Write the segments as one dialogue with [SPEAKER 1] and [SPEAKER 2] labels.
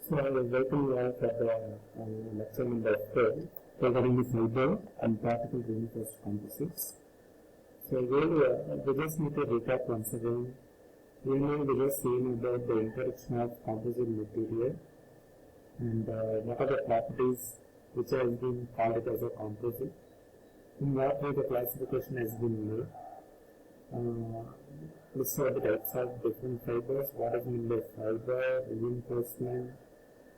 [SPEAKER 1] So I welcome you all for the lecture number 4 regarding the fiber and particle reinforced composites. So here we just need to recap once again. We just seen about the introduction of composite material and what are the properties which has been called it as a composite. In what way the classification has been made. We saw the types of different fibers, what is meant by fiber, reinforcement,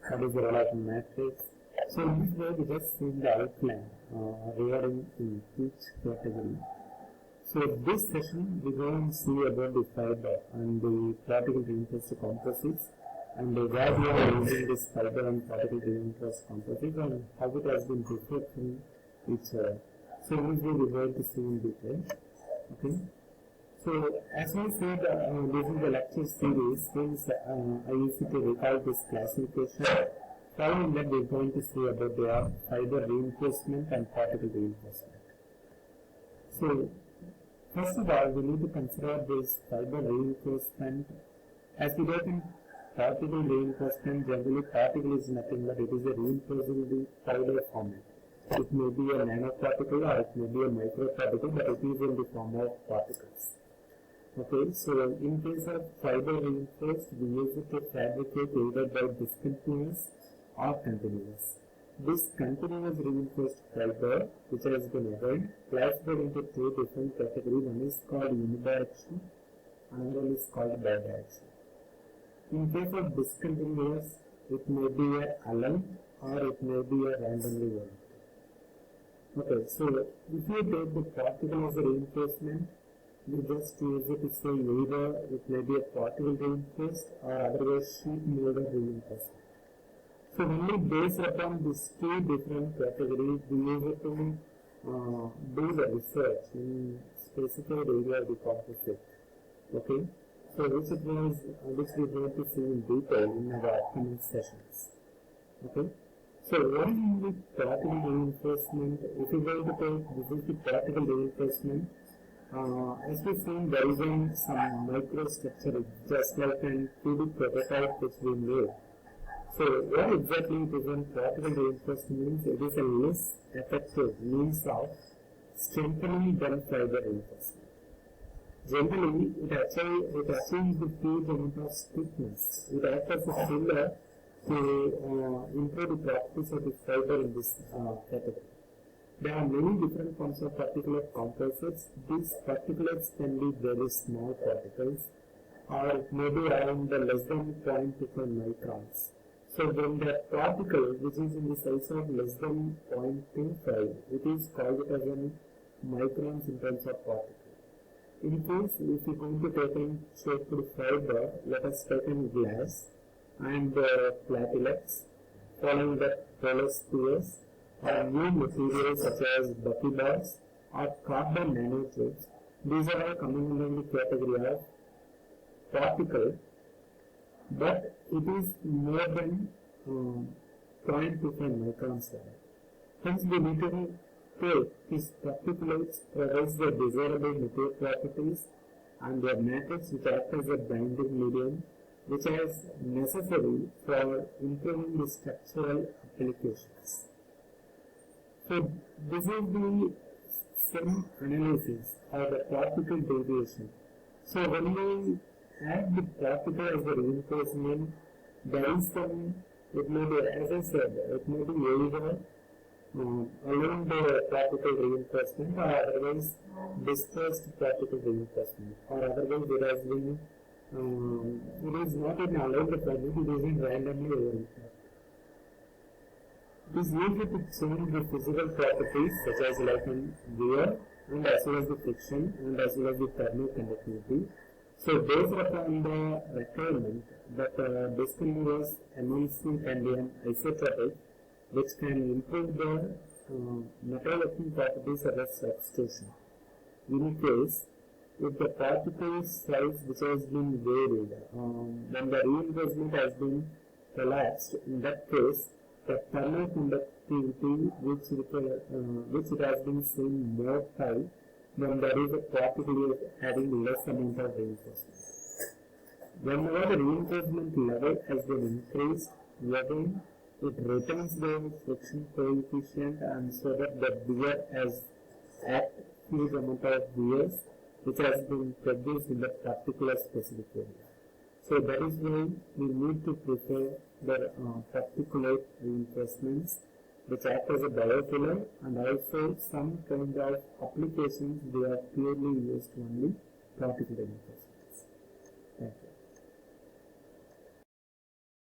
[SPEAKER 1] what is the role of matrix. So in this way we just see the outline regarding in each category. So this session we go and see about the fiber and the particle reinforced composites and where we are using this fiber and particle reinforced composites and how it has been different from each other. So in this way we are going to see in detail. Okay. So as I said, this is the lecture series. Since I used to recall this classification, following that we are going to see about the fiber reinforcement and particle reinforcement. So first of all, we need to consider this fiber reinforcement. As we get in particle reinforcement, generally particle is nothing but it is a reinforcing the fiber format. It may be a nanoparticle or it may be a microparticle, but it is in the form of particles. Okay, so in case of fiber reinforced, we use it to fabricate either by discontinuous or continuous. This continuous reinforced fiber, which has been again classified into two different categories. One is called unidirectional, another one is called bidirectional. In case of discontinuous, it may be a aligned or it may be a randomly oriented. Okay, so if you take the particle as a reinforcement, we just use it to say either it may be a particle reinforced or otherwise sheet molded reinforcement. So only based upon these two different categories, we use it to do the research in specific area of the composite. Okay, so which we are going to see in detail in our upcoming sessions. Okay, so what is the particle reinforcement? If you are going to take this is the particle reinforcement. As we see, there is some microstructure just like an 2D prototype which we made. So what exactly it is in particle reinforcement means? It is a less effective means of strengthening than fiber reinforcement. Generally, it achieves the huge amount of stiffness. It acts as a filler to improve the properties of the fiber in this category. There are many different forms of particulate composites. These particulates can be very small particles or it may be around less than 0.25 microns. So when the particle which is in the size of less than 0.25, it is called it as in microns in terms of particle. In case if you are going to take in shaped fiber, let us take in glass and platelets, following that polar spheres, or new materials such as buffybars or carbon nanotubes. These are all coming under the category of particle, but it is more than 0.25 microns. Hence, we need to take these particulates provides the desirable material properties and their matrix which act as a binding medium, which is necessary for improving the structural applications. So this is the some analysis of the particle deviation. So when we add the particle as a reinforcement, there is some, it may be, as I said, it may be either along the particle reinforcement or otherwise dispersed particle reinforcement, or otherwise there has been, it is not in aligned family, it is in randomly oriented. It is used to change the physical properties such as like in wear and as well as the friction and as well as the thermal conductivity. So based upon the requirement that discontinuous emulsion can be an isotropic which can improve the metal-working properties of a substitution. In case, if the particle size which has been varied, when the reinforcement has been collapsed, in that case, the thermal conductivity which it has been seen more high when there is a particle having less amount of reinforcement. whenever the reinforcement level has been increased, again it retains the friction coefficient, and so that the wear has at huge amount of wears which has been produced in that particular specific area. So that is why we need to prefer the particulate reinforcements which act as a biofiller, and also some kind of applications they are purely used only particle reinforcements.